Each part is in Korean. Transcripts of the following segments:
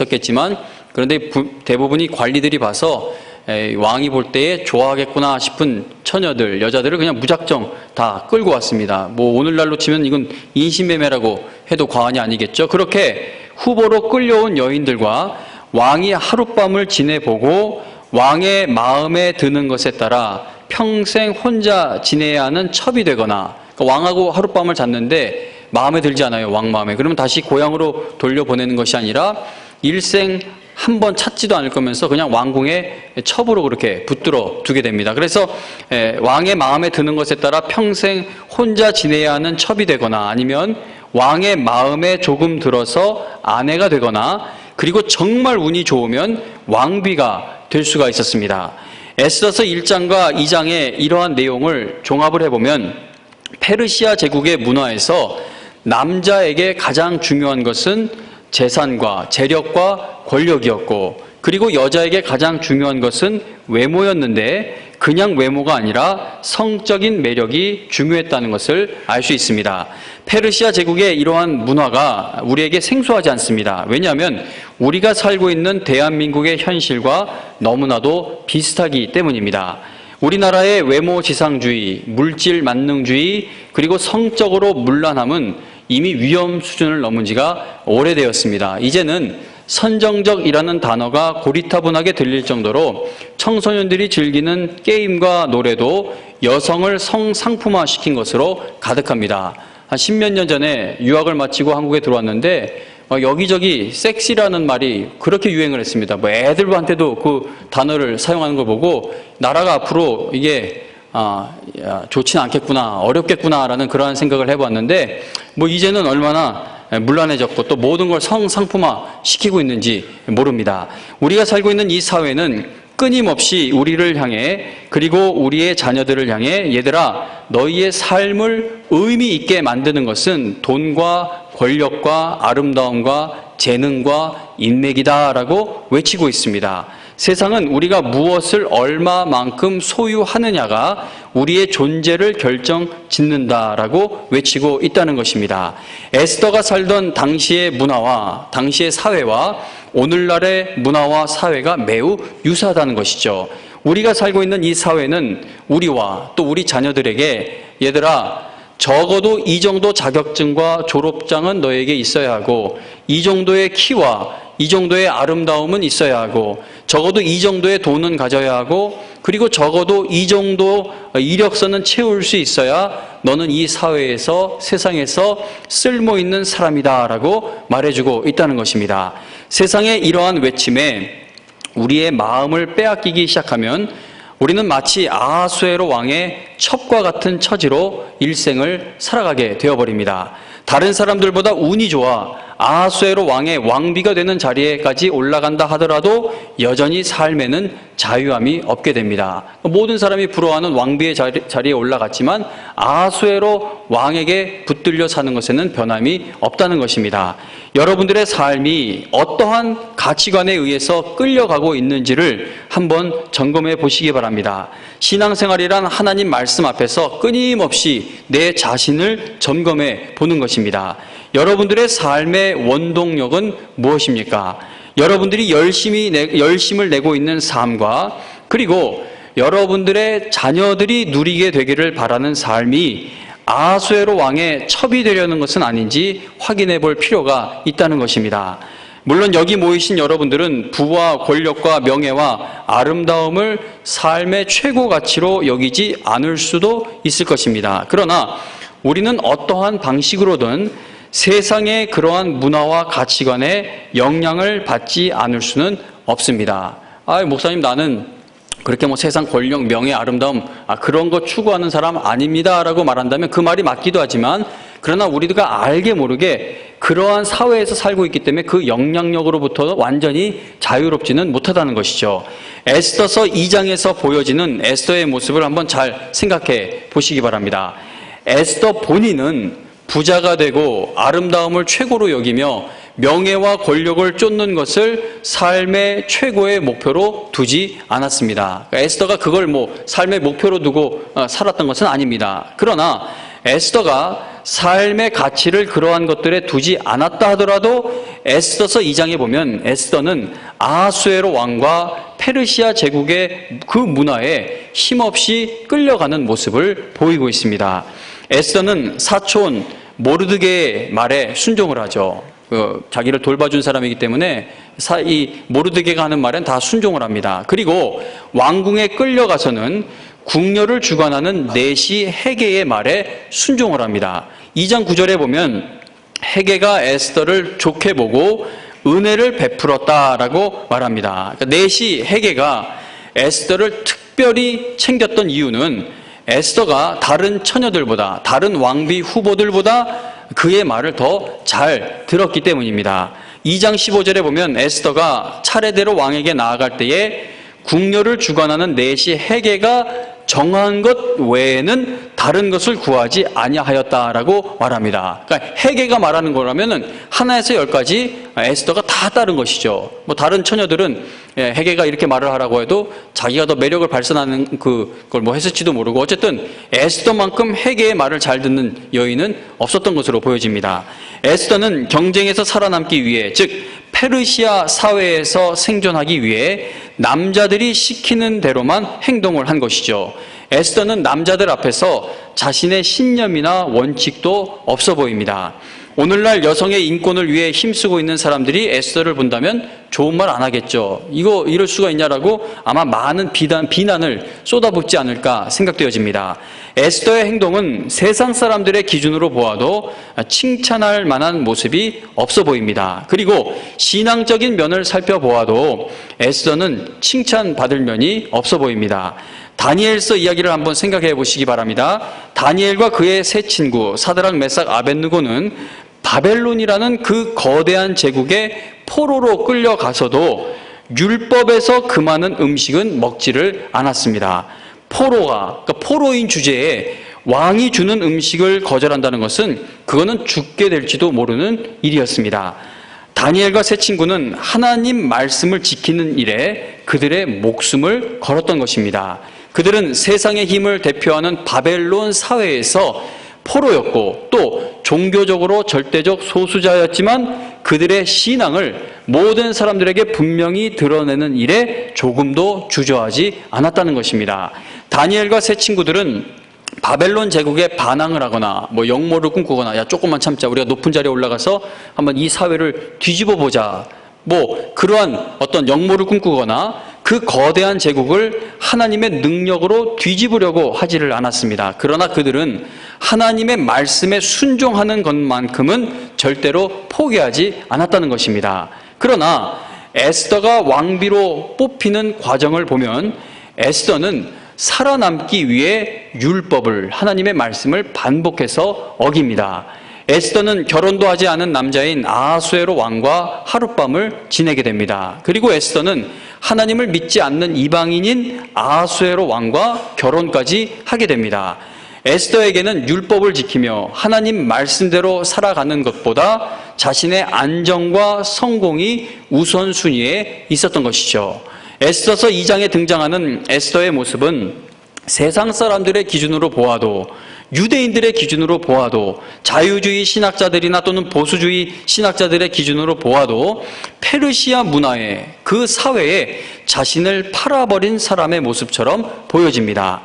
있었겠지만 그런데 대부분이 관리들이 봐서 왕이 볼 때에 좋아하겠구나 싶은 처녀들, 여자들을 그냥 무작정 다 끌고 왔습니다. 뭐 오늘날로 치면 이건 인신매매라고 해도 과언이 아니겠죠. 그렇게 후보로 끌려온 여인들과 왕이 하룻밤을 지내보고 왕의 마음에 드는 것에 따라 평생 혼자 지내야 하는 첩이 되거나, 그러니까 왕하고 하룻밤을 잤는데 마음에 들지 않아요, 왕 마음에. 그러면 다시 고향으로 돌려보내는 것이 아니라 일생 한 번 찾지도 않을 거면서 그냥 왕궁의 첩으로 그렇게 붙들어 두게 됩니다. 그래서 왕의 마음에 드는 것에 따라 평생 혼자 지내야 하는 첩이 되거나, 아니면 왕의 마음에 조금 들어서 아내가 되거나, 그리고 정말 운이 좋으면 왕비가 될 수가 있었습니다. 에스더서 1장과 2장의 이러한 내용을 종합을 해보면 페르시아 제국의 문화에서 남자에게 가장 중요한 것은 재산과 재력과 권력이었고, 그리고 여자에게 가장 중요한 것은 외모였는데 그냥 외모가 아니라 성적인 매력이 중요했다는 것을 알 수 있습니다. 페르시아 제국의 이러한 문화가 우리에게 생소하지 않습니다. 왜냐하면 우리가 살고 있는 대한민국의 현실과 너무나도 비슷하기 때문입니다. 우리나라의 외모 지상주의, 물질 만능주의, 그리고 성적으로 문란함은 이미 위험 수준을 넘은 지가 오래되었습니다. 이제는 선정적이라는 단어가 고리타분하게 들릴 정도로 청소년들이 즐기는 게임과 노래도 여성을 성상품화시킨 것으로 가득합니다. 한 10몇 년 전에 유학을 마치고 한국에 들어왔는데 여기저기 섹시라는 말이 그렇게 유행을 했습니다. 뭐 애들한테도 그 단어를 사용하는 걸 보고 나라가 앞으로 이게 좋지는 않겠구나, 어렵겠구나라는 그러한 생각을 해봤는데, 뭐 이제는 얼마나 문란해졌고 또 모든 걸 성상품화 시키고 있는지 모릅니다. 우리가 살고 있는 이 사회는 끊임없이 우리를 향해, 그리고 우리의 자녀들을 향해, 얘들아 너희의 삶을 의미 있게 만드는 것은 돈과 권력과 아름다움과 재능과 인맥이다라고 외치고 있습니다. 세상은 우리가 무엇을 얼마만큼 소유하느냐가 우리의 존재를 결정짓는다라고 외치고 있다는 것입니다. 에스더가 살던 당시의 문화와 당시의 사회와 오늘날의 문화와 사회가 매우 유사하다는 것이죠. 우리가 살고 있는 이 사회는 우리와 또 우리 자녀들에게, 얘들아 적어도 이 정도 자격증과 졸업장은 너에게 있어야 하고, 이 정도의 키와 이 정도의 아름다움은 있어야 하고, 적어도 이 정도의 돈은 가져야 하고, 그리고 적어도 이 정도 이력서는 채울 수 있어야 너는 이 사회에서, 세상에서 쓸모있는 사람이다라고 말해주고 있다는 것입니다. 세상의 이러한 외침에 우리의 마음을 빼앗기기 시작하면 우리는 마치 아하수에로 왕의 첩과 같은 처지로 일생을 살아가게 되어버립니다. 다른 사람들보다 운이 좋아 아하수에로 왕의 왕비가 되는 자리에까지 올라간다 하더라도 여전히 삶에는 자유함이 없게 됩니다. 모든 사람이 부러워하는 왕비의 자리에 올라갔지만 아하수에로 왕에게 붙들려 사는 것에는 변함이 없다는 것입니다. 여러분들의 삶이 어떠한 가치관에 의해서 끌려가고 있는지를 한번 점검해 보시기 바랍니다. 신앙생활이란 하나님 말씀 앞에서 끊임없이 내 자신을 점검해 보는 것입니다. 여러분들의 삶의 원동력은 무엇입니까? 여러분들이 열심을 내고 있는 삶과, 그리고 여러분들의 자녀들이 누리게 되기를 바라는 삶이 아하수에로 왕의 첩이 되려는 것은 아닌지 확인해 볼 필요가 있다는 것입니다. 물론 여기 모이신 여러분들은 부와 권력과 명예와 아름다움을 삶의 최고 가치로 여기지 않을 수도 있을 것입니다. 그러나 우리는 어떠한 방식으로든 세상의 그러한 문화와 가치관에 영향을 받지 않을 수는 없습니다. 목사님 나는 그렇게 뭐 세상 권력, 명예, 아름다움 그런 거 추구하는 사람 아닙니다 라고 말한다면 그 말이 맞기도 하지만, 그러나 우리가 알게 모르게 그러한 사회에서 살고 있기 때문에 그 영향력으로부터 완전히 자유롭지는 못하다는 것이죠. 에스더서 2장에서 보여지는 에스더의 모습을 한번 잘 생각해 보시기 바랍니다. 에스더 본인은 부자가 되고 아름다움을 최고로 여기며 명예와 권력을 쫓는 것을 삶의 최고의 목표로 두지 않았습니다. 에스더가 그걸 삶의 목표로 두고 살았던 것은 아닙니다. 그러나 에스더가 삶의 가치를 그러한 것들에 두지 않았다 하더라도 에스더서 2장에 보면 에스더는 아하수에로 왕과 페르시아 제국의 그 문화에 힘없이 끌려가는 모습을 보이고 있습니다. 에스더는 사촌 모르드게의 말에 순종을 하죠. 자기를 돌봐준 사람이기 때문에 이 모르드게가 하는 말엔 다 순종을 합니다. 그리고 왕궁에 끌려가서는 궁녀를 주관하는 내시 헤게의 말에 순종을 합니다. 2장 9절에 보면 헤게가 에스더를 좋게 보고 은혜를 베풀었다라고 말합니다. 그러니까 내시 헤게가 에스더를 특별히 챙겼던 이유는 에스더가 다른 처녀들보다, 다른 왕비 후보들보다 그의 말을 더 잘 들었기 때문입니다. 2장 15절에 보면 에스더가 차례대로 왕에게 나아갈 때에 궁녀를 주관하는 내시 헤게가 정한 것 외에는 다른 것을 구하지 아니하였다라고 말합니다. 그러니까 헤게가 말하는 거라면은 하나에서 열까지 에스더가 다 따른 것이죠. 뭐 다른 처녀들은 헤게가 이렇게 말을 하라고 해도 자기가 더 매력을 발산하는 그걸 뭐 했을지도 모르고 어쨌든 에스더만큼 헤게의 말을 잘 듣는 여인은 없었던 것으로 보여집니다. 에스더는 경쟁에서 살아남기 위해, 즉 페르시아 사회에서 생존하기 위해 남자들이 시키는 대로만 행동을 한 것이죠. 에스더는 남자들 앞에서 자신의 신념이나 원칙도 없어 보입니다. 오늘날 여성의 인권을 위해 힘쓰고 있는 사람들이 에스더를 본다면 좋은 말 안 하겠죠. 이럴 수가 있냐라고 아마 많은 비난을 쏟아붓지 않을까 생각되어집니다. 에스더의 행동은 세상 사람들의 기준으로 보아도 칭찬할 만한 모습이 없어 보입니다. 그리고 신앙적인 면을 살펴보아도 에스더는 칭찬받을 면이 없어 보입니다. 다니엘서 이야기를 한번 생각해 보시기 바랍니다. 다니엘과 그의 세 친구 사드락, 메삭, 아벳느고는 바벨론이라는 그 거대한 제국의 포로로 끌려가서도 율법에서 그 많은 음식은 먹지를 않았습니다. 그러니까 포로인 주제에 왕이 주는 음식을 거절한다는 것은 그거는 죽게 될지도 모르는 일이었습니다. 다니엘과 세 친구는 하나님 말씀을 지키는 일에 그들의 목숨을 걸었던 것입니다. 그들은 세상의 힘을 대표하는 바벨론 사회에서 포로였고 또 종교적으로 절대적 소수자였지만 그들의 신앙을 모든 사람들에게 분명히 드러내는 일에 조금도 주저하지 않았다는 것입니다. 다니엘과 세 친구들은 바벨론 제국에 반항을 하거나 뭐 역모를 꿈꾸거나 야 조금만 참자, 우리가 높은 자리에 올라가서 한번 이 사회를 뒤집어 보자, 뭐 그러한 어떤 역모를 꿈꾸거나 그 거대한 제국을 하나님의 능력으로 뒤집으려고 하지를 않았습니다. 그러나 그들은 하나님의 말씀에 순종하는 것만큼은 절대로 포기하지 않았다는 것입니다. 그러나 에스더가 왕비로 뽑히는 과정을 보면 에스더는 살아남기 위해 율법을, 하나님의 말씀을 반복해서 어깁니다. 에스더는 결혼도 하지 않은 남자인 아하수에로 왕과 하룻밤을 지내게 됩니다. 그리고 에스더는 하나님을 믿지 않는 이방인인 아하수에로 왕과 결혼까지 하게 됩니다. 에스더에게는 율법을 지키며 하나님 말씀대로 살아가는 것보다 자신의 안정과 성공이 우선순위에 있었던 것이죠. 에스더서 2장에 등장하는 에스더의 모습은 세상 사람들의 기준으로 보아도, 유대인들의 기준으로 보아도, 자유주의 신학자들이나 또는 보수주의 신학자들의 기준으로 보아도 페르시아 문화에, 그 사회에 자신을 팔아버린 사람의 모습처럼 보여집니다.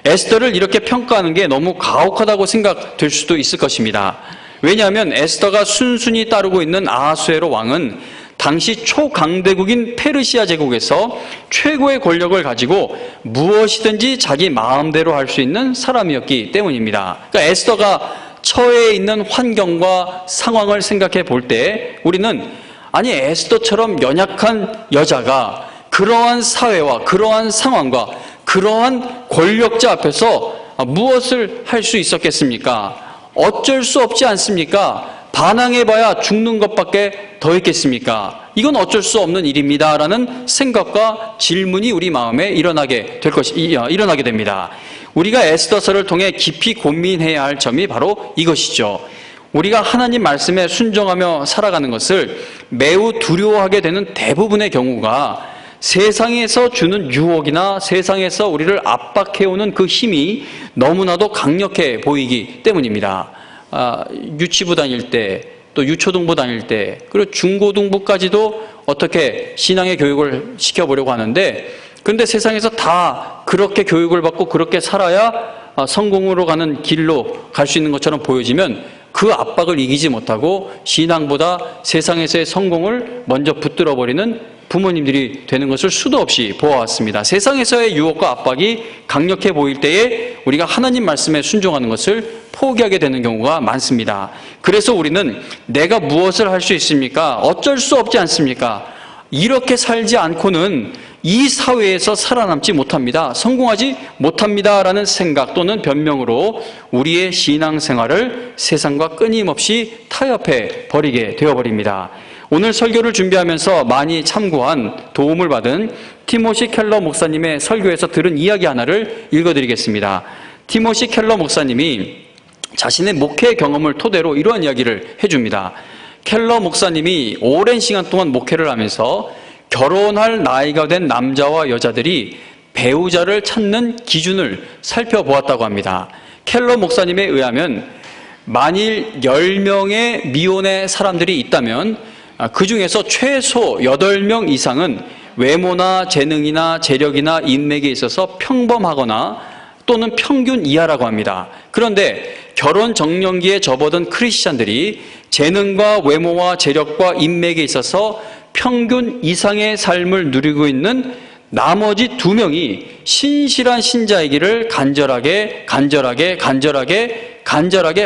에스더를 이렇게 평가하는 게 너무 가혹하다고 생각될 수도 있을 것입니다. 왜냐하면 에스더가 순순히 따르고 있는 아하수에로 왕은 당시 초강대국인 페르시아 제국에서 최고의 권력을 가지고 무엇이든지 자기 마음대로 할 수 있는 사람이었기 때문입니다. 그러니까 에스더가 처해 있는 환경과 상황을 생각해 볼 때 우리는 아니 에스더처럼 연약한 여자가 그러한 사회와 그러한 상황과 그러한 권력자 앞에서 무엇을 할 수 있었겠습니까? 어쩔 수 없지 않습니까? 반항해봐야 죽는 것밖에 더 있겠습니까? 이건 어쩔 수 없는 일입니다라는 생각과 질문이 우리 마음에 일어나게 됩니다. 우리가 에스더서를 통해 깊이 고민해야 할 점이 바로 이것이죠. 우리가 하나님 말씀에 순종하며 살아가는 것을 매우 두려워하게 되는 대부분의 경우가 세상에서 주는 유혹이나 세상에서 우리를 압박해오는 그 힘이 너무나도 강력해 보이기 때문입니다. 유치부 다닐 때, 또 유초등부 다닐 때, 그리고 중고등부까지도 어떻게 신앙의 교육을 시켜보려고 하는데, 그런데 세상에서 다 그렇게 교육을 받고 그렇게 살아야 성공으로 가는 길로 갈 수 있는 것처럼 보여지면 그 압박을 이기지 못하고 신앙보다 세상에서의 성공을 먼저 붙들어버리는 부모님들이 되는 것을 수도 없이 보아왔습니다. 세상에서의 유혹과 압박이 강력해 보일 때에 우리가 하나님 말씀에 순종하는 것을 포기하게 되는 경우가 많습니다. 그래서 우리는 내가 무엇을 할 수 있습니까? 어쩔 수 없지 않습니까? 이렇게 살지 않고는 이 사회에서 살아남지 못합니다. 성공하지 못합니다라는 생각 또는 변명으로 우리의 신앙생활을 세상과 끊임없이 타협해 버리게 되어버립니다. 오늘 설교를 준비하면서 많이 참고한 도움을 받은 티모시 켈러 목사님의 설교에서 들은 이야기 하나를 읽어드리겠습니다. 티모시 켈러 목사님이 자신의 목회 경험을 토대로 이러한 이야기를 해줍니다. 켈러 목사님이 오랜 시간 동안 목회를 하면서 결혼할 나이가 된 남자와 여자들이 배우자를 찾는 기준을 살펴보았다고 합니다. 켈러 목사님에 의하면 만일 10명의 미혼의 사람들이 있다면 그 중에서 최소 8명 이상은 외모나 재능이나 재력이나 인맥에 있어서 평범하거나 또는 평균 이하라고 합니다. 그런데 결혼 정년기에 접어든 크리스찬들이 재능과 외모와 재력과 인맥에 있어서 평균 이상의 삶을 누리고 있는 나머지 2명이 신실한 신자이기를 간절하게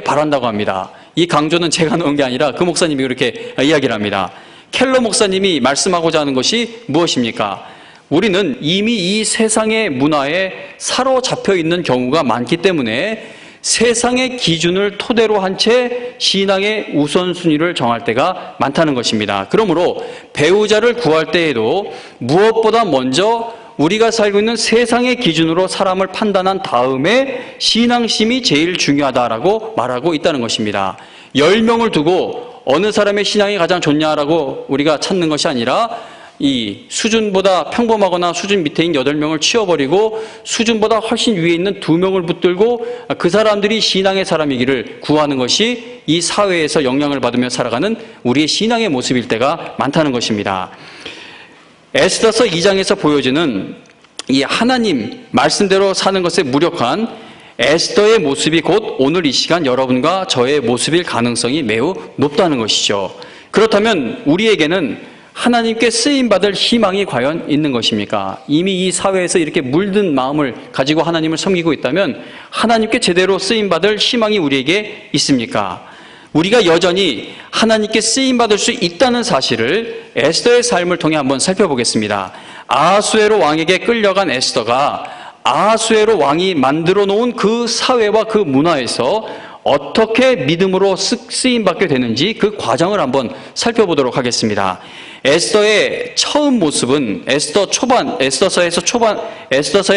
바란다고 합니다. 이 강조는 제가 넣은 게 아니라 그 목사님이 그렇게 이야기를 합니다. 켈러 목사님이 말씀하고자 하는 것이 무엇입니까? 우리는 이미 이 세상의 문화에 사로잡혀 있는 경우가 많기 때문에 세상의 기준을 토대로 한 채 신앙의 우선순위를 정할 때가 많다는 것입니다. 그러므로 배우자를 구할 때에도 무엇보다 먼저 우리가 살고 있는 세상의 기준으로 사람을 판단한 다음에 신앙심이 제일 중요하다라고 말하고 있다는 것입니다. 10명을 두고 어느 사람의 신앙이 가장 좋냐라고 우리가 찾는 것이 아니라 이 수준보다 평범하거나 수준 밑에인 8명을 치워버리고 수준보다 훨씬 위에 있는 2명을 붙들고 그 사람들이 신앙의 사람이기를 구하는 것이 이 사회에서 영향을 받으며 살아가는 우리의 신앙의 모습일 때가 많다는 것입니다. 에스더서 2장에서 보여지는 이 하나님 말씀대로 사는 것에 무력한 에스더의 모습이 곧 오늘 이 시간 여러분과 저의 모습일 가능성이 매우 높다는 것이죠. 그렇다면 우리에게는 하나님께 쓰임받을 희망이 과연 있는 것입니까? 이미 이 사회에서 이렇게 물든 마음을 가지고 하나님을 섬기고 있다면 하나님께 제대로 쓰임받을 희망이 우리에게 있습니까? 우리가 여전히 하나님께 쓰임받을 수 있다는 사실을 에스더의 삶을 통해 한번 살펴보겠습니다. 아하수에로 왕에게 끌려간 에스더가 아하수에로 왕이 만들어 놓은 그 사회와 그 문화에서 어떻게 믿음으로 쓰임받게 되는지 그 과정을 한번 살펴보도록 하겠습니다. 에스더의 처음 모습은 에스더서의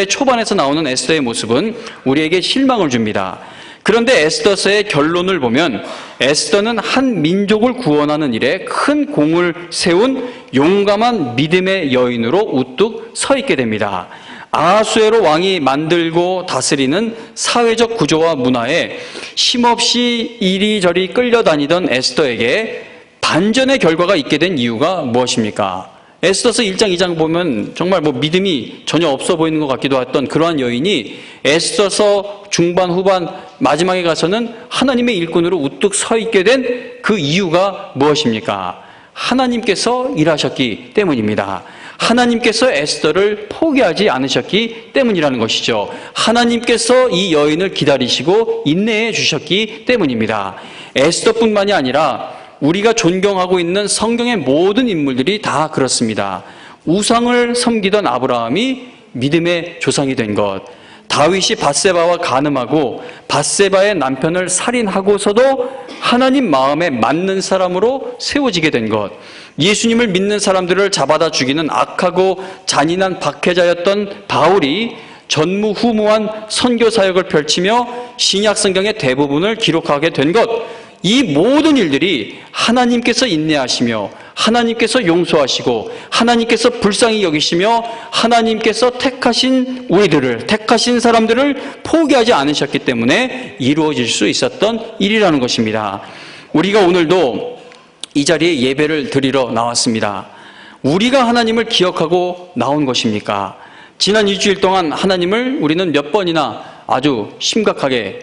초반에서 나오는 에스더의 모습은 우리에게 실망을 줍니다. 그런데 에스더서의 결론을 보면 에스더는 한 민족을 구원하는 일에 큰 공을 세운 용감한 믿음의 여인으로 우뚝 서 있게 됩니다. 아하수에로 왕이 만들고 다스리는 사회적 구조와 문화에 힘없이 이리저리 끌려다니던 에스더에게 반전의 결과가 있게 된 이유가 무엇입니까? 에스더서 1장, 2장 보면 정말 믿음이 전혀 없어 보이는 것 같기도 했던 그러한 여인이 에스더서 중반, 후반, 마지막에 가서는 하나님의 일꾼으로 우뚝 서 있게 된 그 이유가 무엇입니까? 하나님께서 일하셨기 때문입니다. 하나님께서 에스더를 포기하지 않으셨기 때문이라는 것이죠. 하나님께서 이 여인을 기다리시고 인내해 주셨기 때문입니다. 에스더뿐만이 아니라 우리가 존경하고 있는 성경의 모든 인물들이 다 그렇습니다. 우상을 섬기던 아브라함이 믿음의 조상이 된 것, 다윗이 밧세바와 간음하고 밧세바의 남편을 살인하고서도 하나님 마음에 맞는 사람으로 세워지게 된 것, 예수님을 믿는 사람들을 잡아다 죽이는 악하고 잔인한 박해자였던 바울이 전무후무한 선교 사역을 펼치며 신약 성경의 대부분을 기록하게 된 것, 이 모든 일들이 하나님께서 인내하시며 하나님께서 용서하시고 하나님께서 불쌍히 여기시며 하나님께서 택하신 우리들을, 택하신 사람들을 포기하지 않으셨기 때문에 이루어질 수 있었던 일이라는 것입니다. 우리가 오늘도 이 자리에 예배를 드리러 나왔습니다. 우리가 하나님을 기억하고 나온 것입니까? 지난 일주일 동안 하나님을 우리는 몇 번이나 아주 심각하게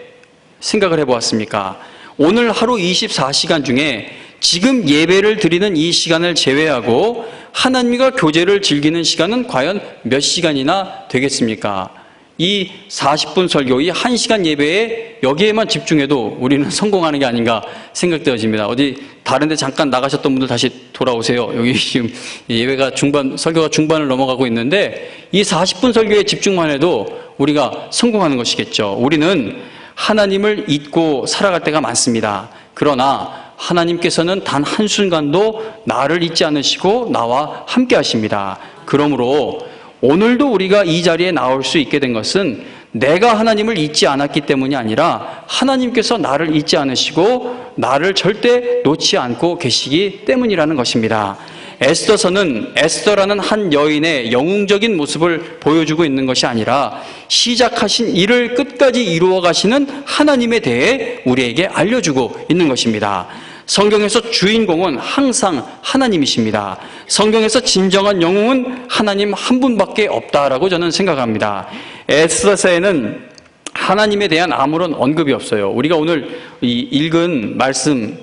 생각을 해보았습니까? 오늘 하루 24시간 중에 지금 예배를 드리는 이 시간을 제외하고 하나님과 교제를 즐기는 시간은 과연 몇 시간이나 되겠습니까? 이 40분 설교, 이 1시간 예배에 여기에만 집중해도 우리는 성공하는 게 아닌가 생각되어집니다. 어디 다른 데 잠깐 나가셨던 분들 다시 돌아오세요. 여기 지금 예배가 설교가 중반을 넘어가고 있는데 이 40분 설교에 집중만 해도 우리가 성공하는 것이겠죠. 우리는 하나님을 잊고 살아갈 때가 많습니다. 그러나 하나님께서는 단 한순간도 나를 잊지 않으시고 나와 함께 하십니다. 그러므로 오늘도 우리가 이 자리에 나올 수 있게 된 것은 내가 하나님을 잊지 않았기 때문이 아니라 하나님께서 나를 잊지 않으시고 나를 절대 놓지 않고 계시기 때문이라는 것입니다. 에스더서는 에스더라는 한 여인의 영웅적인 모습을 보여주고 있는 것이 아니라 시작하신 일을 끝까지 이루어 가시는 하나님에 대해 우리에게 알려주고 있는 것입니다. 성경에서 주인공은 항상 하나님이십니다. 성경에서 진정한 영웅은 하나님 한 분밖에 없다라고 저는 생각합니다. 에스더서에는 하나님에 대한 아무런 언급이 없어요. 우리가 오늘 읽은 말씀,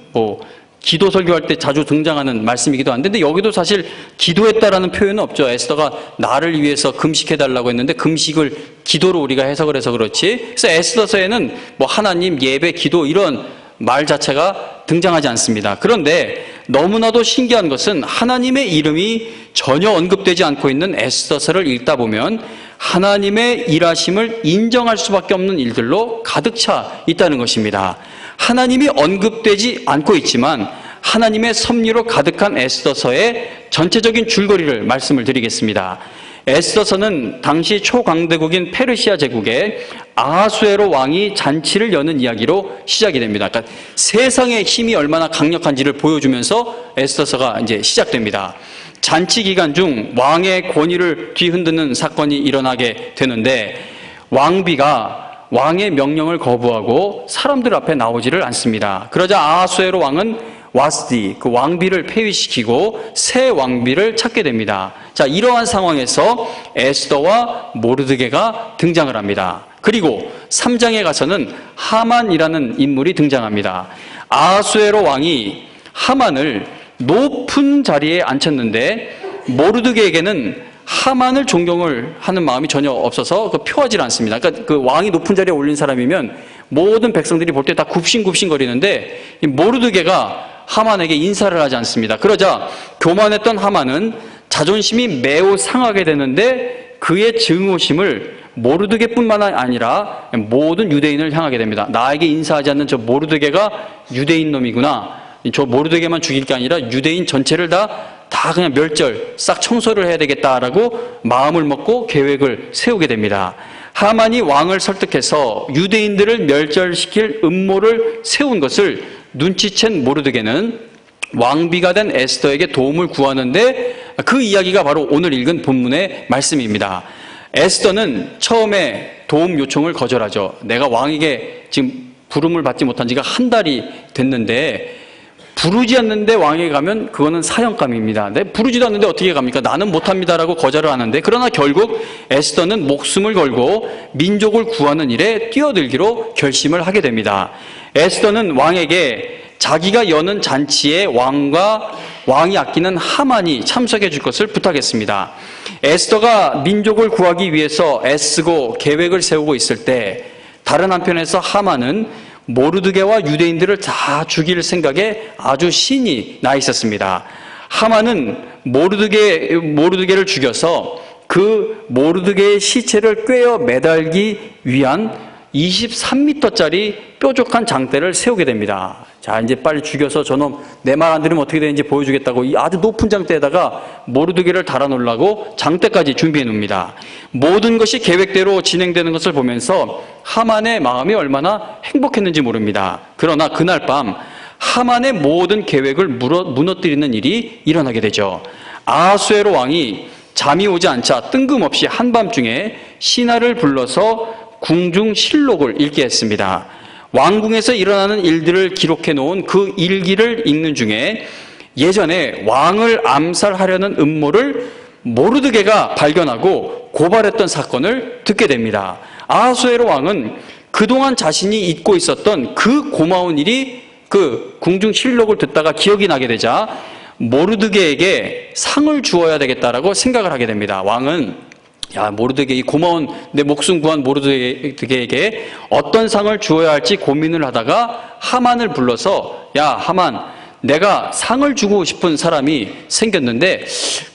기도 설교할 때 자주 등장하는 말씀이기도 한데, 근데 여기도 사실 기도했다라는 표현은 없죠. 에스더가 나를 위해서 금식해달라고 했는데 금식을 기도로 우리가 해석을 해서 그렇지. 그래서 에스더서에는 하나님, 예배, 기도 이런 말 자체가 등장하지 않습니다. 그런데 너무나도 신기한 것은 하나님의 이름이 전혀 언급되지 않고 있는 에스더서를 읽다 보면 하나님의 일하심을 인정할 수밖에 없는 일들로 가득 차 있다는 것입니다. 하나님이 언급되지 않고 있지만 하나님의 섭리로 가득한 에스더서의 전체적인 줄거리를 말씀을 드리겠습니다. 에스더서는 당시 초강대국인 페르시아 제국의 아하수에로 왕이 잔치를 여는 이야기로 시작이 됩니다. 그러니까 세상의 힘이 얼마나 강력한지를 보여주면서 에스더서가 이제 시작됩니다. 잔치 기간 중 왕의 권위를 뒤흔드는 사건이 일어나게 되는데 왕비가 왕의 명령을 거부하고 사람들 앞에 나오지를 않습니다. 그러자 아하수에로 왕은 와스디, 그 왕비를 폐위시키고 새 왕비를 찾게 됩니다. 자, 이러한 상황에서 에스더와 모르드게가 등장을 합니다. 그리고 3장에 가서는 하만이라는 인물이 등장합니다. 아하수에로 왕이 하만을 높은 자리에 앉혔는데 모르드게에게는 하만을 존경을 하는 마음이 전혀 없어서 표하지 않습니다. 그러니까 그 왕이 높은 자리에 올린 사람이면 모든 백성들이 볼 때 다 굽신굽신거리는데 모르드게가 하만에게 인사를 하지 않습니다. 그러자 교만했던 하만은 자존심이 매우 상하게 되는데 그의 증오심을 모르드게뿐만 아니라 모든 유대인을 향하게 됩니다. 나에게 인사하지 않는 저 모르드게가 유대인 놈이구나. 저 모르드게만 죽일 게 아니라 유대인 전체를 다 그냥 멸절, 싹 청소를 해야 되겠다라고 마음을 먹고 계획을 세우게 됩니다. 하만이 왕을 설득해서 유대인들을 멸절시킬 음모를 세운 것을 눈치챈 모르드게는 왕비가 된 에스더에게 도움을 구하는데 그 이야기가 바로 오늘 읽은 본문의 말씀입니다. 에스더는 처음에 도움 요청을 거절하죠. 내가 왕에게 지금 부름을 받지 못한 지가 한 달이 됐는데 부르지 않는데 왕에게 가면 그거는 사형감입니다. 부르지도 않는데 어떻게 갑니까? 나는 못합니다라고 거절을 하는데, 그러나 결국 에스더는 목숨을 걸고 민족을 구하는 일에 뛰어들기로 결심을 하게 됩니다. 에스더는 왕에게 자기가 여는 잔치에 왕이 아끼는 하만이 참석해 줄 것을 부탁했습니다. 에스더가 민족을 구하기 위해서 애쓰고 계획을 세우고 있을 때 다른 한편에서 하만은 모르드게와 유대인들을 다 죽일 생각에 아주 신이 나 있었습니다. 하만은 모르드게를 죽여서 그 모르드게의 시체를 꿰어 매달기 위한 23m짜리 뾰족한 장대를 세우게 됩니다. 자, 이제 빨리 죽여서 저놈 내 말 안 들으면 어떻게 되는지 보여주겠다고 이 아주 높은 장대에다가 모르드게를 달아놓으려고 장대까지 준비해 놓습니다. 모든 것이 계획대로 진행되는 것을 보면서 하만의 마음이 얼마나 행복했는지 모릅니다. 그러나 그날 밤 하만의 모든 계획을 무너뜨리는 일이 일어나게 되죠. 아하수에로 왕이 잠이 오지 않자 뜬금없이 한밤중에 신하를 불러서 궁중실록을 읽게 했습니다. 왕궁에서 일어나는 일들을 기록해 놓은 그 일기를 읽는 중에 예전에 왕을 암살하려는 음모를 모르드게가 발견하고 고발했던 사건을 듣게 됩니다. 아하수에로 왕은 그동안 자신이 잊고 있었던 그 고마운 일이 그 궁중실록을 듣다가 기억이 나게 되자 모르드게에게 상을 주어야 되겠다라고 생각을 하게 됩니다. 왕은 모르드게, 이 고마운 내 목숨 구한 모르드게에게 어떤 상을 주어야 할지 고민을 하다가 하만을 불러서, 야 하만, 내가 상을 주고 싶은 사람이 생겼는데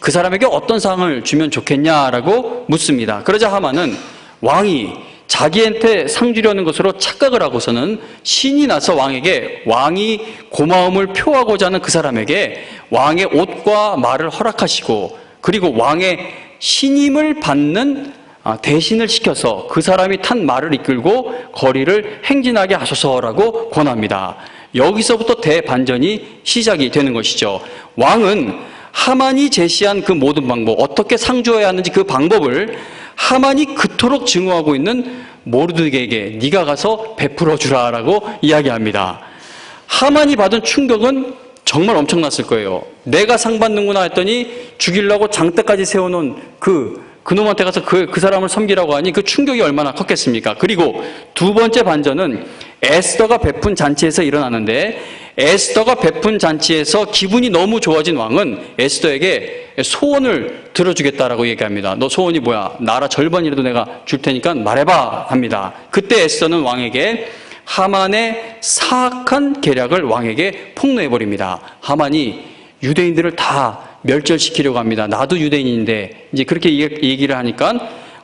그 사람에게 어떤 상을 주면 좋겠냐라고 묻습니다. 그러자 하만은 왕이 자기한테 상 주려는 것으로 착각을 하고서는 신이 나서 왕이 고마움을 표하고자 하는 그 사람에게 왕의 옷과 말을 허락하시고, 그리고 왕의 신임을 받는 대신을 시켜서 그 사람이 탄 말을 이끌고 거리를 행진하게 하소서라고 권합니다. 여기서부터 대반전이 시작이 되는 것이죠. 왕은 하만이 제시한 그 모든 방법, 어떻게 상 주어야 하는지 그 방법을 하만이 그토록 증오하고 있는 모르드게에게 네가 가서 베풀어 주라라고 이야기합니다. 하만이 받은 충격은 정말 엄청났을 거예요. 내가 상 받는구나 했더니 죽이려고 장대까지 세워놓은 그놈한테 가서 그 사람을 섬기라고 하니 그 충격이 얼마나 컸겠습니까? 그리고 두 번째 반전은 에스더가 베푼 잔치에서 일어나는데, 에스더가 베푼 잔치에서 기분이 너무 좋아진 왕은 에스더에게 소원을 들어주겠다라고 얘기합니다. 너 소원이 뭐야? 나라 절반이라도 내가 줄 테니까 말해봐 합니다. 그때 에스더는 왕에게 하만의 사악한 계략을 왕에게 폭로해버립니다. 하만이 유대인들을 다 멸절시키려고 합니다. 나도 유대인인데, 이제 그렇게 얘기를 하니까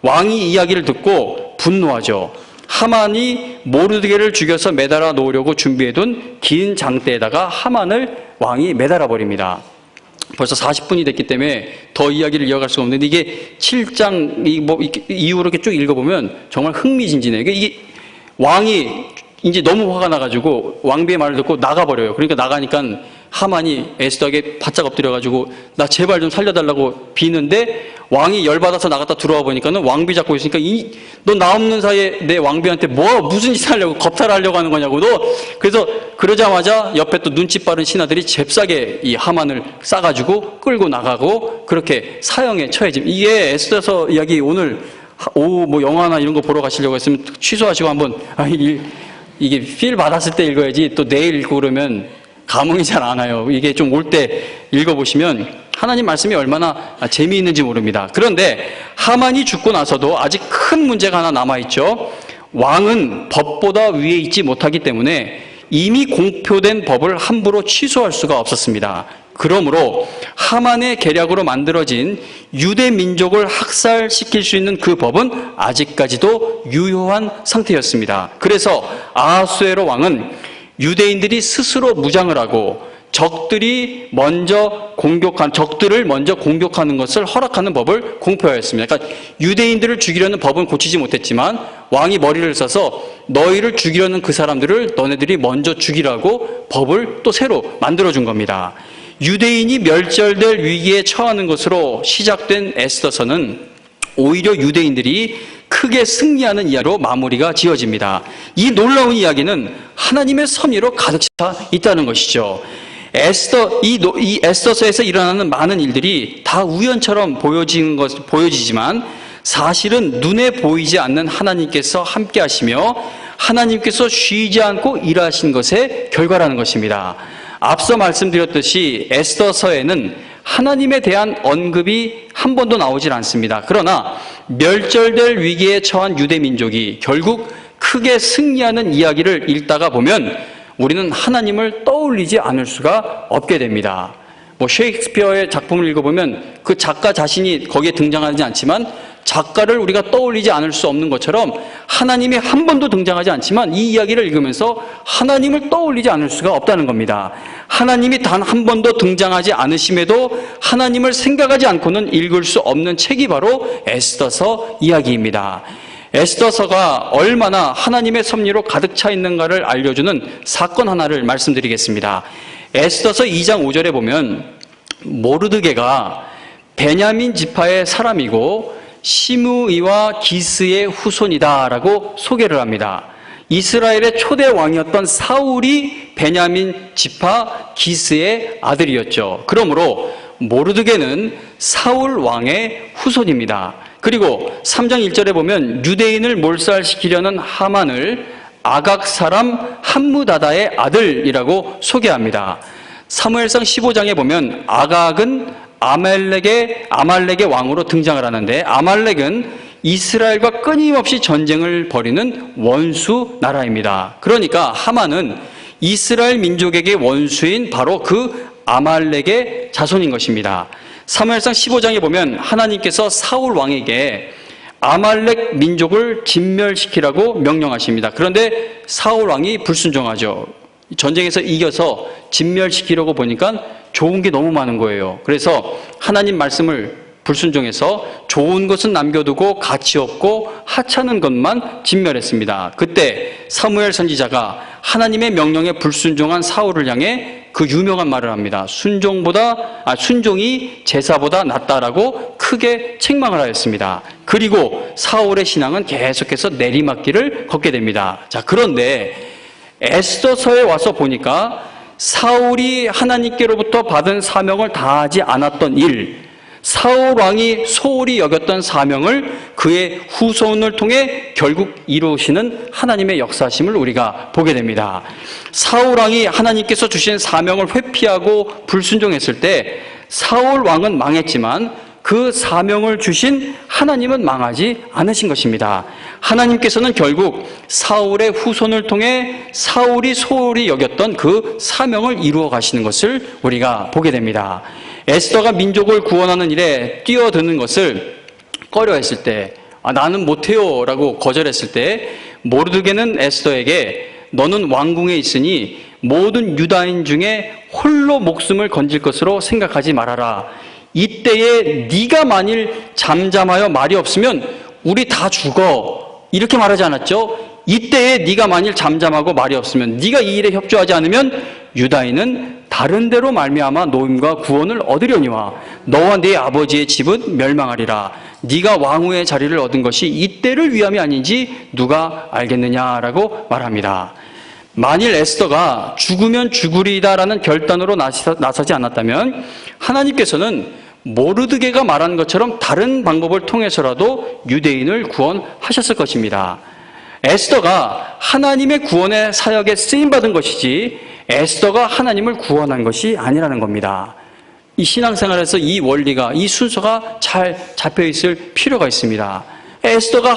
왕이 이야기를 듣고 분노하죠. 하만이 모르드게를 죽여서 매달아 놓으려고 준비해둔 긴 장대에다가 하만을 왕이 매달아 버립니다. 벌써 40분이 됐기 때문에 더 이야기를 이어갈 수가 없는데, 이게 7장 이후로 이렇게 쭉 읽어보면 정말 흥미진진해요. 이게 왕이 이제 너무 화가 나가지고 왕비의 말을 듣고 나가버려요. 그러니까 나가니까 하만이 에스더에게 바짝 엎드려가지고 나 제발 좀 살려달라고 비는데, 왕이 열받아서 나갔다 들어와 보니까는 왕비 잡고 있으니까 너 나 없는 사이에 내 왕비한테 무슨 짓 하려고, 겁탈하려고 하는 거냐고. 그래서 그러자마자 옆에 또 눈치 빠른 신하들이 잽싸게 이 하만을 싸가지고 끌고 나가고 그렇게 사형에 처해집니다. 이게 에스더서 이야기 오늘 오후 영화나 이런 거 보러 가시려고 했으면 취소하시고 한번 이게 필 받았을 때 읽어야지, 또 내일 읽고 그러면 감흥이 잘 안 와요. 이게 좀 올 때 읽어보시면 하나님 말씀이 얼마나 재미있는지 모릅니다. 그런데 하만이 죽고 나서도 아직 큰 문제가 하나 남아있죠. 왕은 법보다 위에 있지 못하기 때문에 이미 공표된 법을 함부로 취소할 수가 없었습니다. 그러므로 하만의 계략으로 만들어진 유대 민족을 학살시킬 수 있는 그 법은 아직까지도 유효한 상태였습니다. 그래서 아하수에로 왕은 유대인들이 스스로 무장을 하고 적들을 먼저 공격하는 것을 허락하는 법을 공표하였습니다. 그러니까 유대인들을 죽이려는 법은 고치지 못했지만 왕이 머리를 써서 너희를 죽이려는 그 사람들을 너네들이 먼저 죽이라고 법을 또 새로 만들어준 겁니다. 유대인이 멸절될 위기에 처하는 것으로 시작된 에스더서는 오히려 유대인들이 크게 승리하는 이야기로 마무리가 지어집니다. 이 놀라운 이야기는 하나님의 섭리로 가득 차 있다는 것이죠. 이 에스더서에서 일어나는 많은 일들이 다 우연처럼 보여지지만 사실은 눈에 보이지 않는 하나님께서 함께 하시며 하나님께서 쉬지 않고 일하신 것의 결과라는 것입니다. 앞서 말씀드렸듯이 에스더서에는 하나님에 대한 언급이 한 번도 나오질 않습니다. 그러나 멸절될 위기에 처한 유대 민족이 결국 크게 승리하는 이야기를 읽다가 보면 우리는 하나님을 떠올리지 않을 수가 없게 됩니다. 셰익스피어의 작품을 읽어보면 그 작가 자신이 거기에 등장하지 않지만 작가를 우리가 떠올리지 않을 수 없는 것처럼 하나님이 한 번도 등장하지 않지만 이 이야기를 읽으면서 하나님을 떠올리지 않을 수가 없다는 겁니다. 하나님이 단 한 번도 등장하지 않으심에도 하나님을 생각하지 않고는 읽을 수 없는 책이 바로 에스더서 이야기입니다. 에스더서가 얼마나 하나님의 섭리로 가득 차 있는가를 알려주는 사건 하나를 말씀드리겠습니다. 에스더서 2장 5절에 보면 모르드게가 베냐민 지파의 사람이고 시므이와 기스의 후손이다라고 소개를 합니다. 이스라엘의 초대 왕이었던 사울이 베냐민 지파 기스의 아들이었죠. 그러므로 모르드게는 사울 왕의 후손입니다. 그리고 3장 1절에 보면 유대인을 몰살시키려는 하만을 아각 사람 함무다다의 아들이라고 소개합니다. 사무엘상 15장에 보면 아각은 아말렉의 왕으로 등장을 하는데, 아말렉은 이스라엘과 끊임없이 전쟁을 벌이는 원수 나라입니다. 그러니까 하만은 이스라엘 민족에게 원수인 바로 그 아말렉의 자손인 것입니다. 사무엘상 15장에 보면 하나님께서 사울 왕에게 아말렉 민족을 진멸시키라고 명령하십니다. 그런데 사울 왕이 불순종하죠. 전쟁에서 이겨서 진멸시키려고 보니까 좋은 게 너무 많은 거예요. 그래서 하나님 말씀을 불순종해서 좋은 것은 남겨두고 가치 없고 하찮은 것만 진멸했습니다. 그때 사무엘 선지자가 하나님의 명령에 불순종한 사울을 향해 그 유명한 말을 합니다. 순종이 제사보다 낫다라고 크게 책망을 하였습니다. 그리고 사울의 신앙은 계속해서 내리막길을 걷게 됩니다. 자, 그런데 에스더서에 와서 보니까 사울이 하나님께로부터 받은 사명을 다하지 않았던 일, 사울 왕이 소홀히 여겼던 사명을 그의 후손을 통해 결국 이루시는 하나님의 역사심을 우리가 보게 됩니다. 사울 왕이 하나님께서 주신 사명을 회피하고 불순종했을 때 사울 왕은 망했지만 그 사명을 주신 하나님은 망하지 않으신 것입니다. 하나님께서는 결국 사울의 후손을 통해 사울이 소홀히 여겼던 그 사명을 이루어 가시는 것을 우리가 보게 됩니다. 에스더가 민족을 구원하는 일에 뛰어드는 것을 꺼려했을 때, 나는 못해요 라고 거절했을 때 모르드게는 에스더에게 너는 왕궁에 있으니 모든 유다인 중에 홀로 목숨을 건질 것으로 생각하지 말아라. 이때에 네가 만일 잠잠하여 말이 없으면 우리 다 죽어. 이렇게 말하지 않았죠? 이때에 네가 만일 잠잠하고 말이 없으면, 네가 이 일에 협조하지 않으면 유다인은 다른 데로 말미암아 노임과 구원을 얻으려니와 너와 네 아버지의 집은 멸망하리라. 네가 왕후의 자리를 얻은 것이 이때를 위함이 아닌지 누가 알겠느냐라고 말합니다. 만일 에스더가 죽으면 죽으리다라는 결단으로 나서지 않았다면 하나님께서는 모르드게가 말한 것처럼 다른 방법을 통해서라도 유대인을 구원하셨을 것입니다. 에스더가 하나님의 구원의 사역에 쓰임받은 것이지 에스더가 하나님을 구원한 것이 아니라는 겁니다. 이 신앙생활에서 이 원리가, 이 순서가 잘 잡혀있을 필요가 있습니다. 에스더가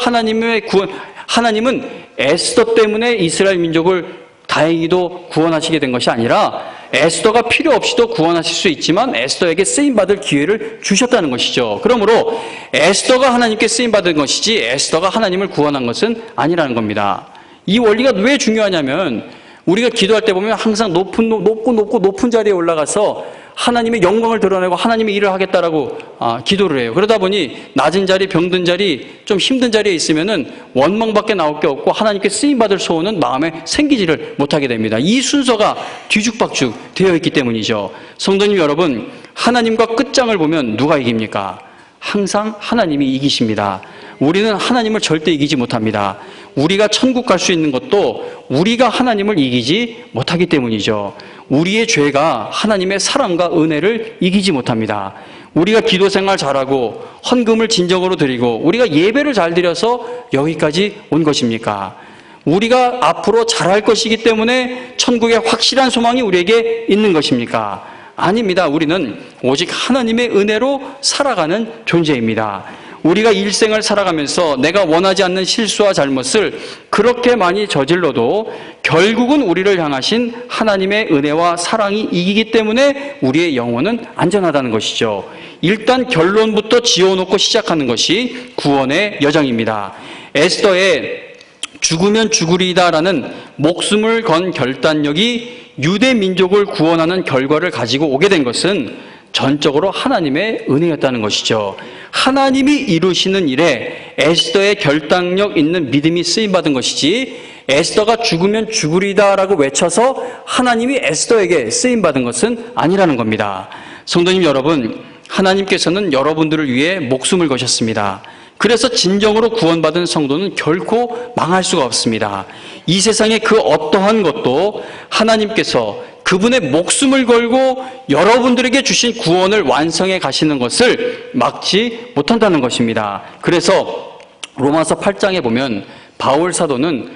하나님은 에스더 때문에 이스라엘 민족을 다행히도 구원하시게 된 것이 아니라 에스더가 필요 없이도 구원하실 수 있지만 에스더에게 쓰임받을 기회를 주셨다는 것이죠. 그러므로 에스더가 하나님께 쓰임받은 것이지 에스더가 하나님을 구원한 것은 아니라는 겁니다. 이 원리가 왜 중요하냐면 우리가 기도할 때 보면 항상 높은 자리에 올라가서 하나님의 영광을 드러내고 하나님의 일을 하겠다라고 기도를 해요. 그러다 보니 낮은 자리, 병든 자리, 좀 힘든 자리에 있으면은 원망밖에 나올 게 없고 하나님께 쓰임받을 소원은 마음에 생기지를 못하게 됩니다. 이 순서가 뒤죽박죽 되어 있기 때문이죠. 성도님 여러분, 하나님과 끝장을 보면 누가 이깁니까? 항상 하나님이 이기십니다. 우리는 하나님을 절대 이기지 못합니다. 우리가 천국 갈 수 있는 것도 우리가 하나님을 이기지 못하기 때문이죠. 우리의 죄가 하나님의 사랑과 은혜를 이기지 못합니다. 우리가 기도 생활 잘하고 헌금을 진정으로 드리고 우리가 예배를 잘 드려서 여기까지 온 것입니까? 우리가 앞으로 잘할 것이기 때문에 천국의 확실한 소망이 우리에게 있는 것입니까? 아닙니다. 우리는 오직 하나님의 은혜로 살아가는 존재입니다. 우리가 일생을 살아가면서 내가 원하지 않는 실수와 잘못을 그렇게 많이 저질러도 결국은 우리를 향하신 하나님의 은혜와 사랑이 이기기 때문에 우리의 영혼은 안전하다는 것이죠. 일단 결론부터 지어놓고 시작하는 것이 구원의 여정입니다. 에스더의 죽으면 죽으리다라는 목숨을 건 결단력이 유대 민족을 구원하는 결과를 가지고 오게 된 것은 전적으로 하나님의 은혜였다는 것이죠. 하나님이 이루시는 일에 에스더의 결단력 있는 믿음이 쓰임받은 것이지, 에스더가 죽으면 죽으리다라고 외쳐서 하나님이 에스더에게 쓰임받은 것은 아니라는 겁니다. 성도님 여러분, 하나님께서는 여러분들을 위해 목숨을 거셨습니다. 그래서 진정으로 구원받은 성도는 결코 망할 수가 없습니다. 이 세상의 그 어떠한 것도 하나님께서 그분의 목숨을 걸고 여러분들에게 주신 구원을 완성해 가시는 것을 막지 못한다는 것입니다. 그래서 로마서 8장에 보면 바울 사도는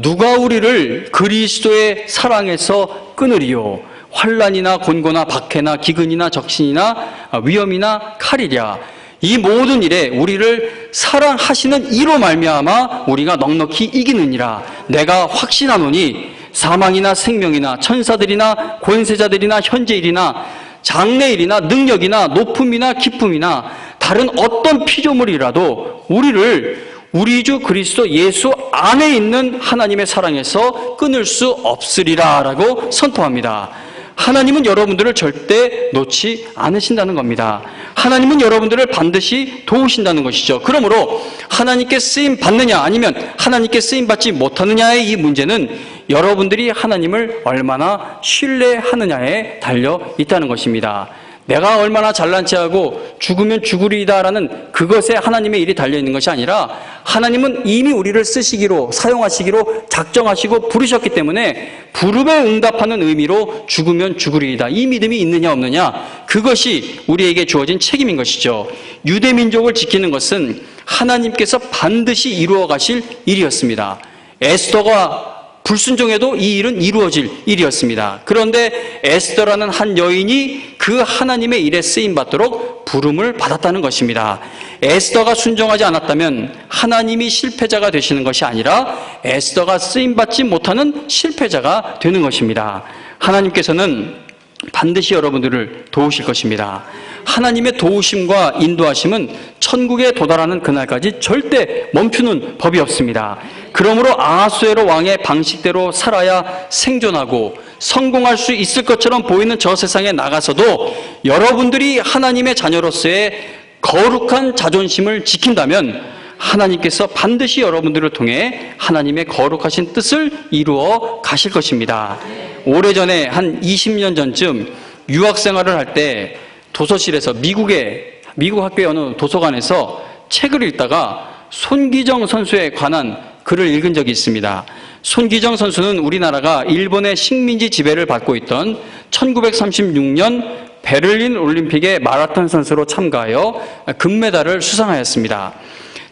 누가 우리를 그리스도의 사랑에서 끊으리요? 환난이나 곤고나 박해나 기근이나 적신이나 위험이나 칼이랴. 이 모든 일에 우리를 사랑하시는 이로 말미암아 우리가 넉넉히 이기느니라. 내가 확신하노니 사망이나 생명이나 천사들이나 권세자들이나 현재일이나 장래일이나 능력이나 높음이나 기쁨이나 다른 어떤 피조물이라도 우리를 우리 주 그리스도 예수 안에 있는 하나님의 사랑에서 끊을 수 없으리라 라고 선포합니다. 하나님은 여러분들을 절대 놓지 않으신다는 겁니다. 하나님은 여러분들을 반드시 도우신다는 것이죠. 그러므로 하나님께 쓰임 받느냐 아니면 하나님께 쓰임 받지 못하느냐의 이 문제는 여러분들이 하나님을 얼마나 신뢰하느냐에 달려 있다는 것입니다. 내가 얼마나 잘난 체하고 죽으면 죽으리다라는 그것에 하나님의 일이 달려있는 것이 아니라 하나님은 이미 우리를 쓰시기로 사용하시기로 작정하시고 부르셨기 때문에 부름에 응답하는 의미로 죽으면 죽으리이다. 이 믿음이 있느냐 없느냐, 그것이 우리에게 주어진 책임인 것이죠. 유대 민족을 지키는 것은 하나님께서 반드시 이루어 가실 일이었습니다. 에스더가 불순종해도 이 일은 이루어질 일이었습니다. 그런데 에스더라는 한 여인이 그 하나님의 일에 쓰임받도록 부름을 받았다는 것입니다. 에스더가 순종하지 않았다면 하나님이 실패자가 되시는 것이 아니라 에스더가 쓰임받지 못하는 실패자가 되는 것입니다. 하나님께서는 반드시 여러분들을 도우실 것입니다. 하나님의 도우심과 인도하심은 천국에 도달하는 그날까지 절대 멈추는 법이 없습니다. 그러므로 아하수에로 왕의 방식대로 살아야 생존하고 성공할 수 있을 것처럼 보이는 저 세상에 나가서도 여러분들이 하나님의 자녀로서의 거룩한 자존심을 지킨다면 하나님께서 반드시 여러분들을 통해 하나님의 거룩하신 뜻을 이루어 가실 것입니다. 오래전에 한 20년 전쯤 유학생활을 할 때 도서실에서 미국 학교의 어느 도서관에서 책을 읽다가 손기정 선수에 관한 글을 읽은 적이 있습니다. 손기정 선수는 우리나라가 일본의 식민지 지배를 받고 있던 1936년 베를린 올림픽의 마라톤 선수로 참가하여 금메달을 수상하였습니다.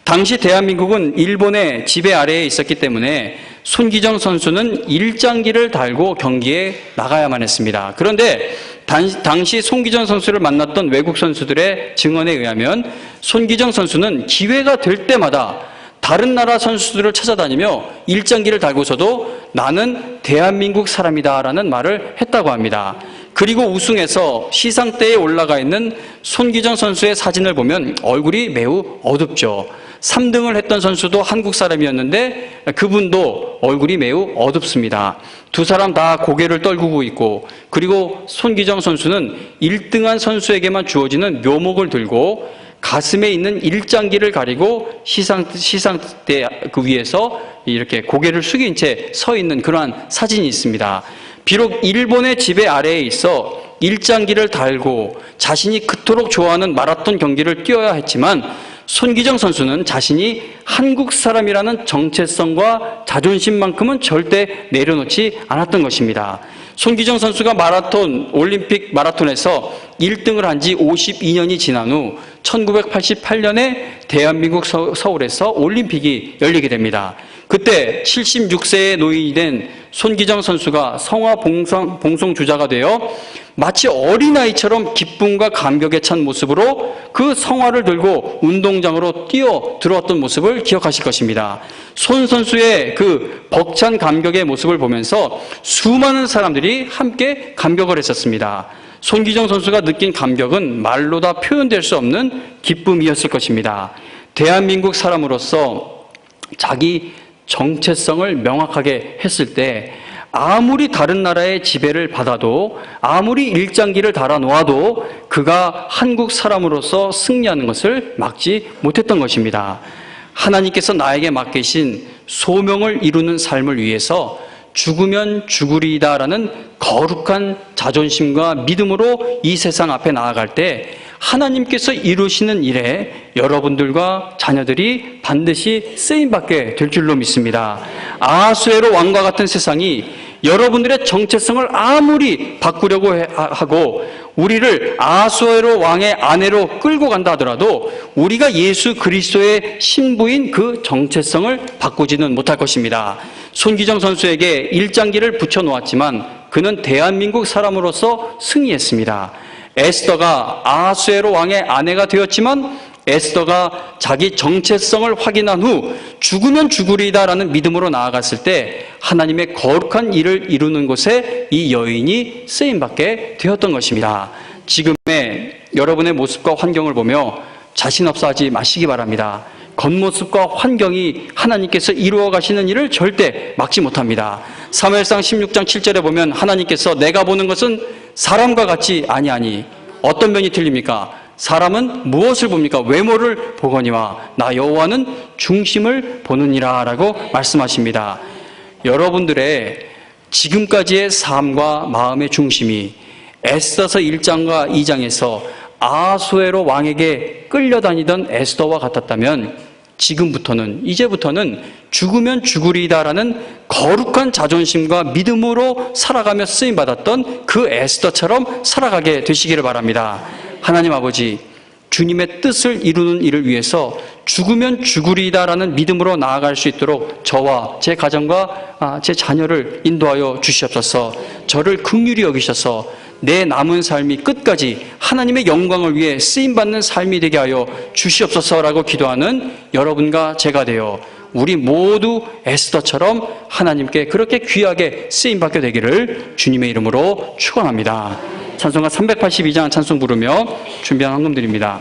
당시 대한민국은 일본의 지배 아래에 있었기 때문에 손기정 선수는 일장기를 달고 경기에 나가야만 했습니다. 그런데 당시 손기정 선수를 만났던 외국 선수들의 증언에 의하면 손기정 선수는 기회가 될 때마다 다른 나라 선수들을 찾아다니며 일장기를 달고서도 나는 대한민국 사람이다라는 말을 했다고 합니다. 그리고 우승해서 시상대에 올라가 있는 손기정 선수의 사진을 보면 얼굴이 매우 어둡죠. 3등을 했던 선수도 한국 사람이었는데 그분도 얼굴이 매우 어둡습니다. 두 사람 다 고개를 떨구고 있고, 그리고 손기정 선수는 1등한 선수에게만 주어지는 묘목을 들고 가슴에 있는 일장기를 가리고 시상대 그 위에서 이렇게 고개를 숙인 채 서 있는 그러한 사진이 있습니다. 비록 일본의 지배 아래에 있어 일장기를 달고 자신이 그토록 좋아하는 마라톤 경기를 뛰어야 했지만 손기정 선수는 자신이 한국 사람이라는 정체성과 자존심만큼은 절대 내려놓지 않았던 것입니다. 손기정 선수가 올림픽 마라톤에서 1등을 한 지 52년이 지난 후 1988년에 대한민국 서울에서 올림픽이 열리게 됩니다. 그때 76세의 노인이 된 손기정 선수가 성화 봉송 주자가 되어 마치 어린아이처럼 기쁨과 감격에 찬 모습으로 그 성화를 들고 운동장으로 뛰어 들어왔던 모습을 기억하실 것입니다. 손 선수의 그 벅찬 감격의 모습을 보면서 수많은 사람들이 함께 감격을 했었습니다. 손기정 선수가 느낀 감격은 말로 다 표현될 수 없는 기쁨이었을 것입니다. 대한민국 사람으로서 자기 정체성을 명확하게 했을 때 아무리 다른 나라의 지배를 받아도 아무리 일장기를 달아 놓아도 그가 한국 사람으로서 승리하는 것을 막지 못했던 것입니다. 하나님께서 나에게 맡기신 소명을 이루는 삶을 위해서 죽으면 죽으리이다라는 거룩한 자존심과 믿음으로 이 세상 앞에 나아갈 때 하나님께서 이루시는 일에 여러분들과 자녀들이 반드시 쓰임받게 될 줄로 믿습니다. 아하수에로 왕과 같은 세상이 여러분들의 정체성을 아무리 바꾸려고 하고 우리를 아하수에로 왕의 아내로 끌고 간다 하더라도 우리가 예수 그리스도의 신부인 그 정체성을 바꾸지는 못할 것입니다. 손기정 선수에게 일장기를 붙여놓았지만 그는 대한민국 사람으로서 승리했습니다. 에스더가 아하수에로 왕의 아내가 되었지만 에스더가 자기 정체성을 확인한 후 죽으면 죽으리다라는 믿음으로 나아갔을 때 하나님의 거룩한 일을 이루는 곳에 이 여인이 쓰임받게 되었던 것입니다. 지금의 여러분의 모습과 환경을 보며 자신 없어 하지 마시기 바랍니다. 겉모습과 환경이 하나님께서 이루어 가시는 일을 절대 막지 못합니다. 사무엘상 16장 7절에 보면 하나님께서 내가 보는 것은 사람과 같지 아니하니 어떤 면이 틀립니까? 사람은 무엇을 봅니까? 외모를 보거니와 나 여호와는 중심을 보느니라 라고 말씀하십니다. 여러분들의 지금까지의 삶과 마음의 중심이 에스더서 1장과 2장에서 아하수에로 왕에게 끌려다니던 에스더와 같았다면 지금부터는 이제부터는 죽으면 죽으리다라는 거룩한 자존심과 믿음으로 살아가며 쓰임받았던 그 에스더처럼 살아가게 되시기를 바랍니다. 하나님 아버지, 주님의 뜻을 이루는 일을 위해서 죽으면 죽으리다라는 믿음으로 나아갈 수 있도록 저와 제 가정과 제 자녀를 인도하여 주시옵소서. 저를 긍휼히 여기셔서 내 남은 삶이 끝까지 하나님의 영광을 위해 쓰임받는 삶이 되게 하여 주시옵소서라고 기도하는 여러분과 제가 되어 우리 모두 에스더처럼 하나님께 그렇게 귀하게 쓰임받게 되기를 주님의 이름으로 축원합니다. 찬송가 382장 찬송 부르며 준비한 헌금 드립니다.